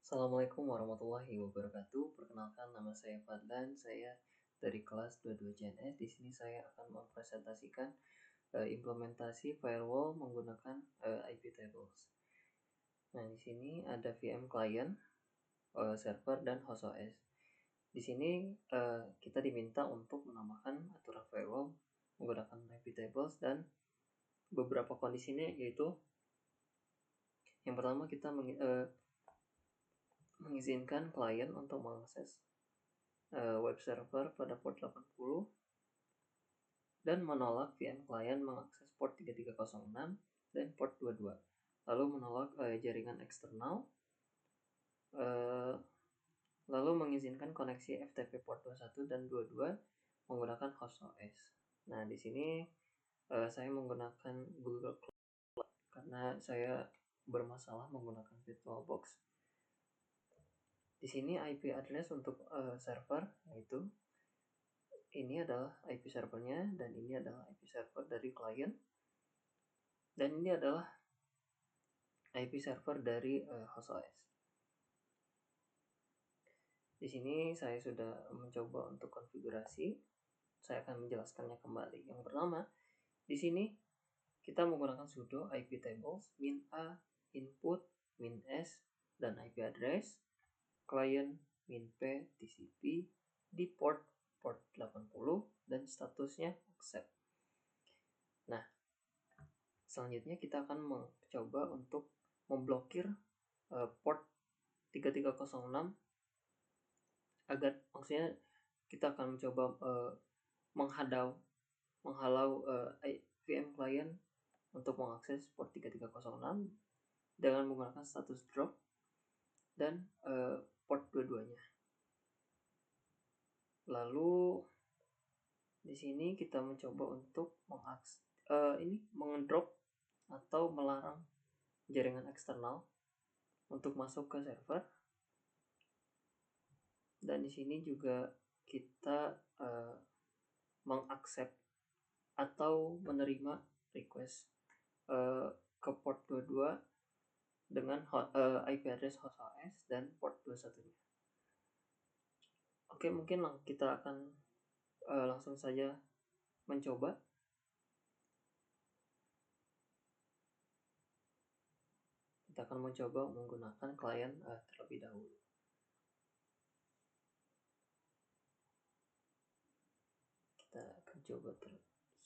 Assalamualaikum warahmatullahi wabarakatuh. Perkenalkan, nama saya Fadlan. Saya dari kelas 22 CNS. Di sini saya akan mempresentasikan implementasi firewall menggunakan IP tables. Nah, di sini ada VM client, server, dan host OS. Di sini kita diminta untuk menambahkan aturan firewall menggunakan IP tables dan beberapa kondisinya, yaitu yang pertama kita mengizinkan klien untuk mengakses web server pada port 80 dan menolak VM client mengakses port 3306 dan port 22, lalu menolak jaringan eksternal, lalu mengizinkan koneksi FTP port 21 dan 22 menggunakan host OS. Nah, di sini saya menggunakan Google Cloud karena saya bermasalah menggunakan VirtualBox. Di sini IP address untuk server, yaitu ini adalah IP servernya dan ini adalah IP server dari klien, dan ini adalah IP server dari host OS. Di sini saya sudah mencoba untuk konfigurasi. Saya akan menjelaskannya kembali. Yang pertama, di sini kita menggunakan sudo IP tables min a input min s dan IP address client min p TCP di port 80 dan statusnya accept. Nah, selanjutnya kita akan mencoba untuk memblokir port 3306 agar, maksudnya kita akan mencoba menghalau VM client untuk mengakses port 3306 dengan menggunakan status drop dan port 22-nya. Lalu di sini kita mencoba untuk mengedrop atau melarang jaringan eksternal untuk masuk ke server. Dan di sini juga kita mengaccept atau menerima request ke port 22 dengan IP address host OS dan port 21-nya. Oke, mungkin kita akan langsung saja mencoba. Kita akan mencoba menggunakan klien terlebih dahulu. Kita akan coba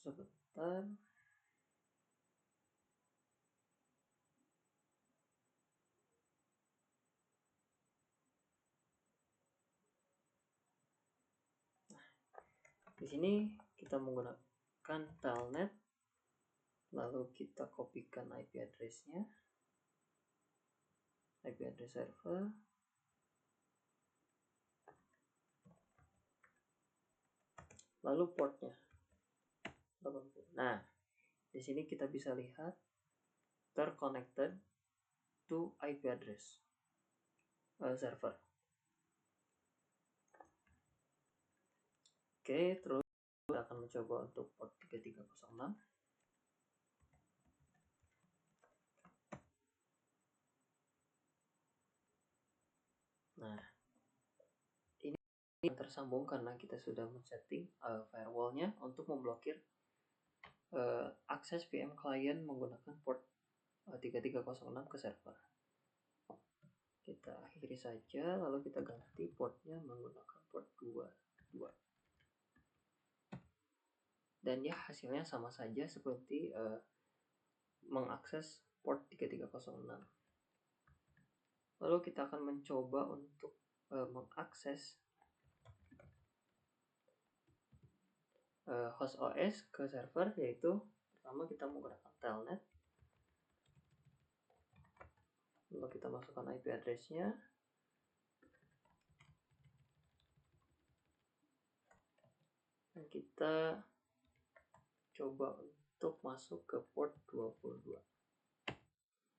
sebentar. Di sini kita menggunakan telnet, lalu kita kopikan IP address-nya, IP address server, lalu portnya 80. Nah, di sini kita bisa lihat terconnected to IP address server. Oke, terus kita akan mencoba untuk port 3306. Nah, ini tersambung karena kita sudah men-setting firewall-nya untuk memblokir akses VM client menggunakan port 3306 ke server. Kita akhiri saja, lalu kita ganti portnya menggunakan port 22. Dan ya, hasilnya sama saja seperti mengakses port 3306. Lalu kita akan mencoba untuk mengakses host OS ke server, yaitu pertama kita menggunakan telnet, lalu kita masukkan IP address-nya, dan kita coba untuk masuk ke port 22.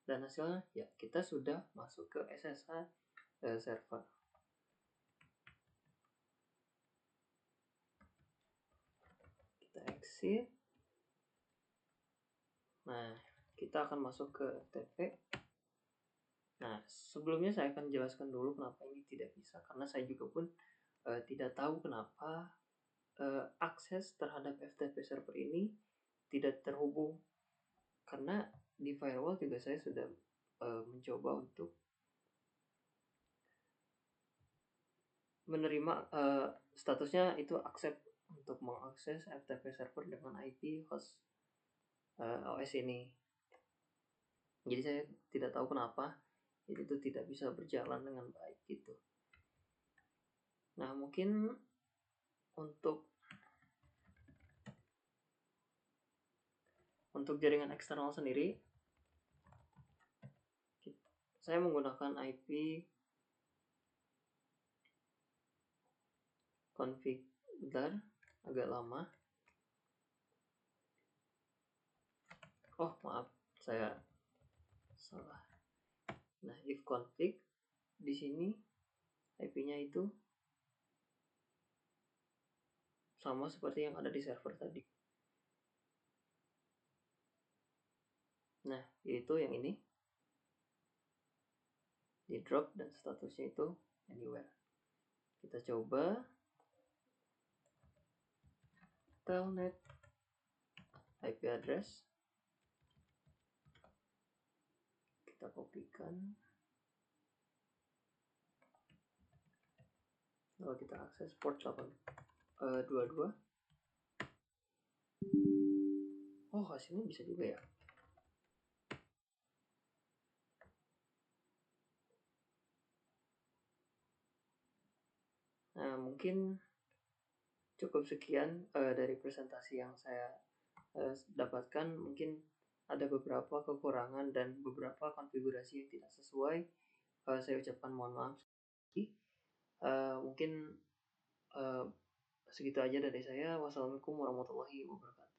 Dan hasilnya ya, kita sudah masuk ke SSH server. Kita exit. Nah, kita akan masuk ke FTP. Nah, sebelumnya saya akan jelaskan dulu kenapa ini tidak bisa, karena saya juga pun tidak tahu kenapa akses terhadap FTP server ini tidak terhubung, karena di firewall juga saya sudah mencoba untuk menerima statusnya itu accept untuk mengakses FTP server dengan IP host OS ini. Jadi saya tidak tahu kenapa itu tidak bisa berjalan dengan baik gitu. Nah, mungkin untuk jaringan eksternal sendiri saya menggunakan IP config, bentar, agak lama. Oh, maaf, saya salah. Nah, if config di sini IP-nya itu sama seperti yang ada di server tadi. Nah, yaitu yang ini. Di drop dan statusnya itu anywhere. Kita coba telnet IP address. Kita kopikan. Lalu kita akses port 822. Oh, hasilnya bisa juga ya. Nah, mungkin cukup sekian dari presentasi yang saya dapatkan. Mungkin ada beberapa kekurangan dan beberapa konfigurasi yang tidak sesuai. Saya ucapkan mohon maaf. Mungkin segitu aja dari saya. Wassalamualaikum warahmatullahi wabarakatuh.